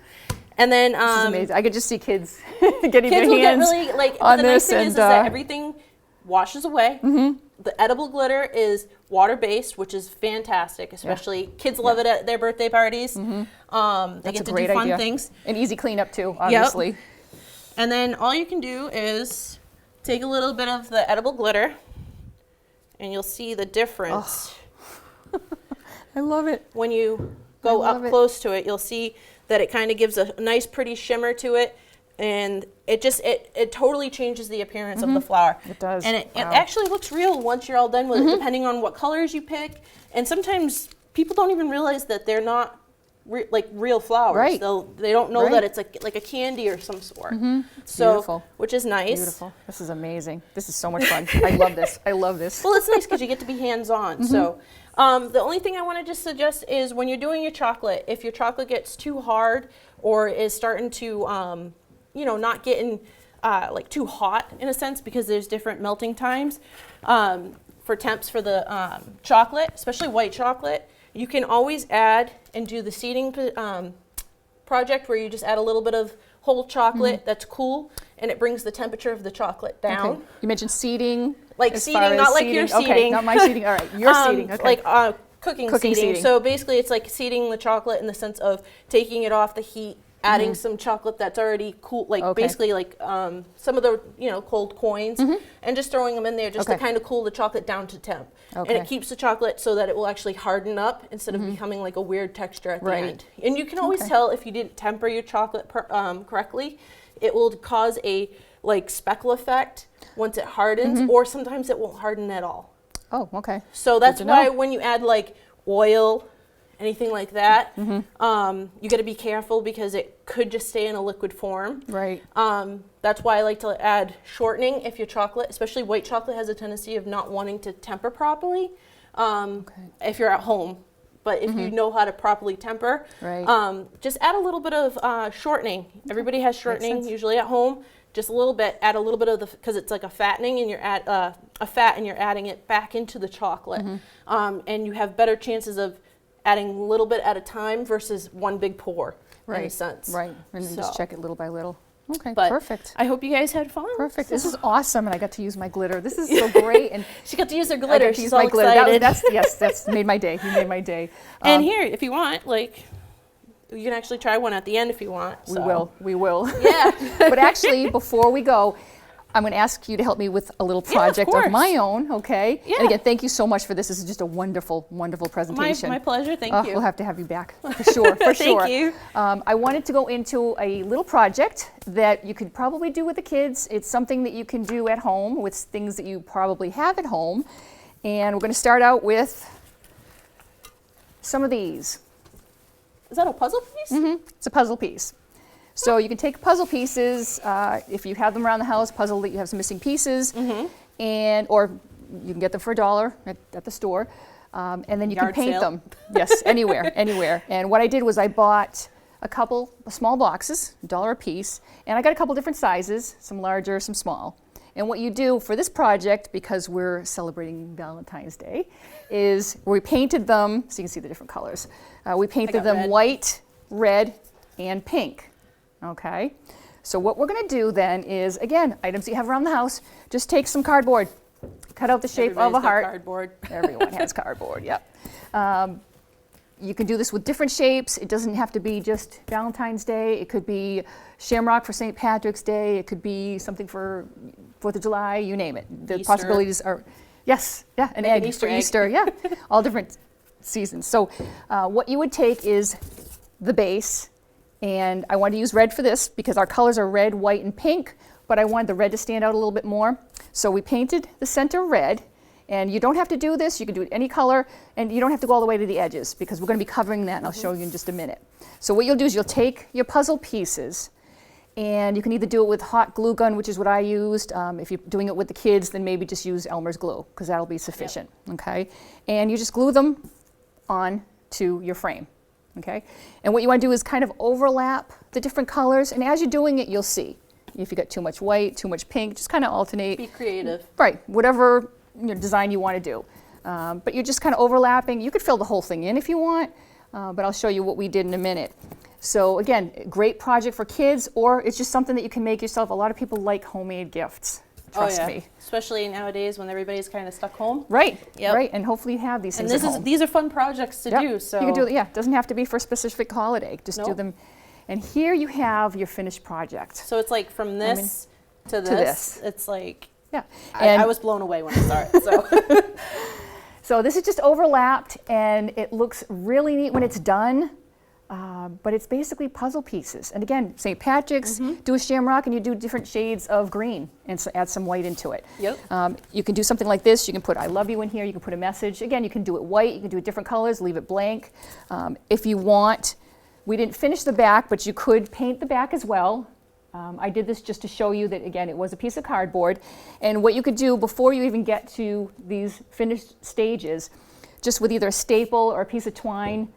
and then This is amazing. I could just see kids getting kids their will get hands really like. on The this nice thing and is that everything washes away. The edible glitter is water-based, which is fantastic. Especially kids love it at their birthday parties. They That's get a to great do fun idea. things. And easy cleanup too, obviously. And then all you can do is take a little bit of the edible glitter, and you'll see the difference. I love it. When you go love up it. close to it, you'll see that it kind of gives a nice, pretty shimmer to it, and it just it totally changes the appearance of the flower. It does. and it Wow. actually looks real once you're all done with it, depending on what colors you pick. And sometimes people don't even realize that they're not like real flowers. Right. They don't know Right. that it's like a candy or some sort. So, Beautiful. which is nice. Beautiful. This is amazing. This is so much fun. I love this. I love this. Well, it's nice because you get to be hands-on. So the only thing I want to just suggest is when you're doing your chocolate, if your chocolate gets too hard or is starting to, not getting like too hot in a sense, because there's different melting times for temps for the chocolate, especially white chocolate, you can always add and do the seeding project where you just add a little bit of whole chocolate that's cool, and it brings the temperature of the chocolate down. Okay. You mentioned seeding. Like as seeding, far as not like your Okay, seeding. not my seeding. All right, your seeding. Okay. Like cooking Cooking seeding. seeding. So basically it's like seeding the chocolate in the sense of taking it off the heat, adding some chocolate that's already cool, like basically like some of the, cold coins, and just throwing them in there just to kind of cool the chocolate down to temp. Okay. And it keeps the chocolate so that it will actually harden up instead of becoming like a weird texture at the end. And you can always tell if you didn't temper your chocolate correctly. It will cause a like speckle effect once it hardens, or sometimes it won't harden at all. Oh, okay. So that's why when you add like oil, anything like that, you got to be careful because it could just stay in a liquid form. Right. That's why I like to add shortening if your chocolate, especially white chocolate, has a tendency of not wanting to temper properly if you're at home. But if you know how to properly temper, just add a little bit of shortening. Everybody has shortening usually at home. Just a little bit. Add a little bit of because it's like a fattening, and you're a fat, and you're adding it back into the chocolate, and you have better chances of adding a little bit at a time versus one big pour. In a sense. Right. And then just check it little by little. Okay, but perfect. I hope you guys had fun. Perfect. This is awesome, and I got to use my glitter. This is so great. And she got to use her I glitter. got to She's use all my glitter. excited. That's made my day. You made my day. And here, if you want, like, you can actually try one at the end if you want. We will. Yeah. But actually, before we go, I'm going to ask you to help me with a little project of my own, okay? Yeah. And again, thank you so much for this. This is just a wonderful, wonderful presentation. My pleasure. Thank you. We'll have to have you back for sure. Thank you. I wanted to go into a little project that you could probably do with the kids. It's something that you can do at home with things that you probably have at home. And we're going to start out with some of these. Is that a puzzle piece? It's a puzzle piece. So you can take puzzle pieces, if you have them around the house, puzzle that you have some missing pieces, or you can get them for $1 at the store, and then you Yard can paint sale. them. Yes, anywhere. And what I did was I bought a couple small boxes, $1 a piece, and I got a couple different sizes, some larger, some small. And what you do for this project, because we're celebrating Valentine's Day, is we painted them, so you can see the different colors. We painted them red. white, red, and pink. Okay, so what we're going to do then is, again, items that you have around the house, just take some cardboard, cut out the shape of a Everybody's got heart. Cardboard. Everyone has cardboard, yep. You can do this with different shapes. It doesn't have to be just Valentine's Day. It could be shamrock for St. Patrick's Day. It could be something for 4th of July, you name it. The Easter. possibilities are, yes, yeah, an Make an egg Easter for egg. Easter, yeah, all different seasons. So what you would take is the base, and I wanted to use red for this because our colors are red, white, and pink, but I wanted the red to stand out a little bit more. So we painted the center red, and you don't have to do this. You can do it any color, and you don't have to go all the way to the edges because we're going to be covering that, and I'll show you in just a minute. So what you'll do is you'll take your puzzle pieces, and you can either do it with hot glue gun, which is what I used. If you're doing it with the kids, then maybe just use Elmer's glue because that'll be sufficient, okay? And you just glue them on to your frame. Okay, and what you want to do is kind of overlap the different colors, and as you're doing it, you'll see if you got too much white, too much pink, just kind of alternate. Be creative. Right, whatever design you want to do. But you're just kind of overlapping. You could fill the whole thing in if you want, but I'll show you what we did in a minute. So again, great project for kids, or it's just something that you can make yourself. A lot of people like homemade gifts. Trust me. Especially nowadays when everybody's kind of stuck home. Right, Yep. right, and hopefully you have these And things at home. these are fun projects to Yep. do. So you can do it. Yeah, it doesn't have to be for a specific holiday. Just do Nope. them. And here you have your finished project. So it's like from this to this. this. It's like Yeah, I was blown away when I saw it. So so this is just overlapped, and it looks really neat when it's done. But it's basically puzzle pieces. And again, St. Patrick's, do a shamrock, and you do different shades of green and add some white into it. Yep. You can do something like this. You can put "I love you" in here. You can put a message. Again, you can do it white. You can do it different colors. Leave it blank. If you want, we didn't finish the back, but you could paint the back as well. I did this just to show you that, again, it was a piece of cardboard. And what you could do before you even get to these finished stages, just with either a staple or a piece of twine,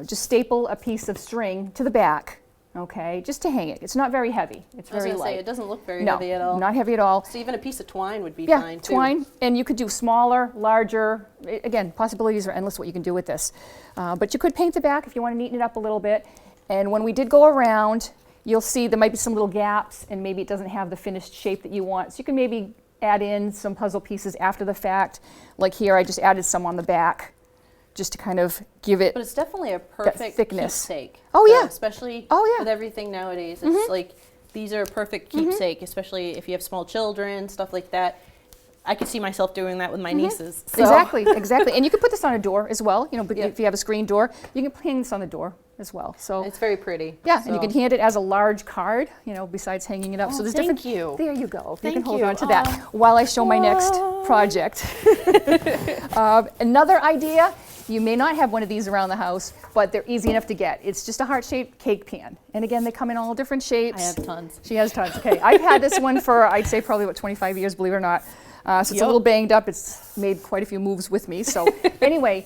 just staple a piece of string to the back, okay, just to hang it. It's not very heavy. It's I was very going to light. say, it doesn't look very No, heavy at all. not heavy at all. So even a piece of twine would be Yeah, fine too. twine, and you could do smaller, larger. Again, possibilities are endless what you can do with this. But you could paint the back if you want to neaten it up a little bit. And when we did go around, you'll see there might be some little gaps and maybe it doesn't have the finished shape that you want. So you can maybe add in some puzzle pieces after the fact. Like here, I just added some on the back just to kind of give it But it's definitely a perfect thickness. keepsake. Oh, yeah. Especially Oh, yeah. with everything nowadays. It's like, these are a perfect keepsake, especially if you have small children, stuff like that. I could see myself doing that with my nieces. So. Exactly, exactly. And you can put this on a door as well. You know, but if you have a screen door, you can hang this on the door as well. So It's very pretty. yeah, so. and you can hand it as a large card, you know, besides hanging it up. So there's thank different. you. There you go. Thank you can hold you. on to that while I show my next project. Another idea. You may not have one of these around the house, but they're easy enough to get. It's just a heart-shaped cake pan. And again, they come in all different shapes. I have tons. She has tons. Okay, I've had this one for, I'd say, probably about 25 years, believe it or not. So it's a little banged up. It's made quite a few moves with me. So anyway,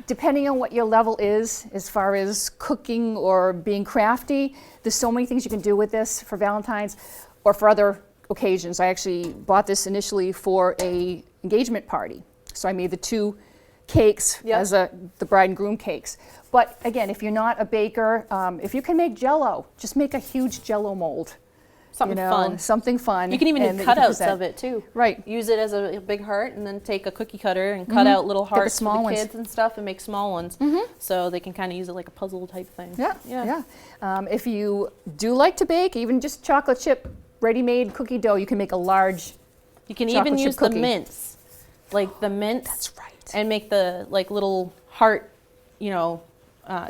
depending on what your level is, as far as cooking or being crafty, there's so many things you can do with this for Valentine's or for other occasions. I actually bought this initially for a engagement party. So I made the two cakes as the bride and groom cakes. But again, if you're not a baker, if you can make Jell-O, just make a huge Jell-O mold. Something fun. Something fun. You can even do cutouts of it too. Right. Use it as a big heart and then take a cookie cutter and cut out little hearts for the kids and stuff and make small ones. So they can kind of use it like a puzzle type thing. Yeah. If you do like to bake, even just chocolate chip ready-made cookie dough, you can make a large You can chocolate even chip use cookie. the mints. Like the mints. That's right. And make the like little heart,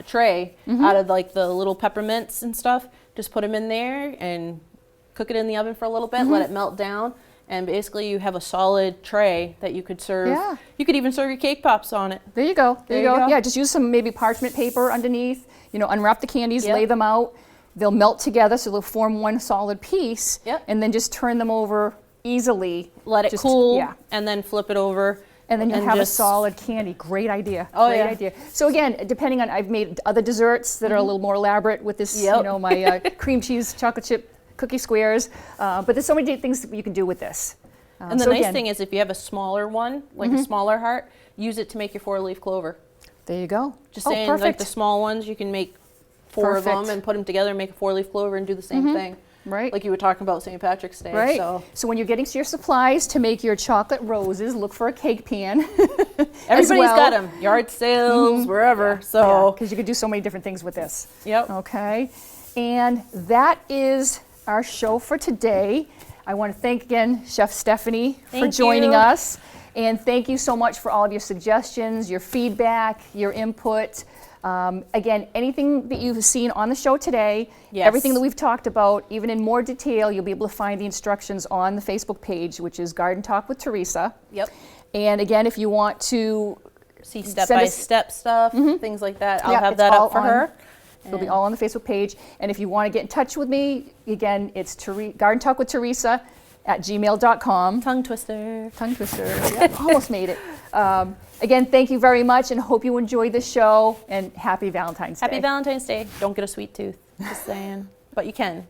tray out of like the little peppermints and stuff. Just put them in there and cook it in the oven for a little bit, let it melt down, and basically you have a solid tray that you could serve. Yeah. You could even serve your cake pops on it. There you go. There you you go. go. Yeah, just use some maybe parchment paper underneath. Unwrap the candies, lay them out. They'll melt together, so they'll form one solid piece. Yep. And then just turn them over easily. Let it Just- cool, Yeah. and then flip it over. And then you'll have just- a solid candy. Great idea. Oh, Great yeah. idea. So again, depending on, I've made other desserts that are a little more elaborate with this, Yep. my cream cheese chocolate chip cookie squares. But there's so many things that you can do with this. And the so nice again, thing is if you have a smaller one, like a smaller heart, use it to make your 4-leaf clover. there you go. Just oh, saying, perfect. like the small ones, you can make 4 of them Perfect. and put them together and make a 4-leaf clover and do the same thing. Right. Like you were talking about St. Patrick's Day. Right. So when you're getting your supplies to make your chocolate roses, look for a cake pan. everybody's well. got them. Yard sales, wherever. So because you could do so many different things with this. Yep. Okay. And that is our show for today. I want to thank again Chef Stephanie for Thank joining you. us. And thank you so much for all of your suggestions, your feedback, your input. Again, anything that you've seen on the show today, Yes. everything that we've talked about, even in more detail, you'll be able to find the instructions on the Facebook page, which is Garden Talk with Teresa. Yep. And again, if you want to See Send us- step-by-step stuff, things like that. I'll Yeah, have it's that all up for on- her. It'll be all on the Facebook page. And if you want to get in touch with me, again, it's gardentalkwithteresa@gmail.com. Tongue twister. Tongue twister. Yeah, almost made it. Again, thank you very much and hope you enjoyed this show and happy Valentine's Day. Happy Valentine's Day. Don't get a sweet tooth. Just saying. But you can.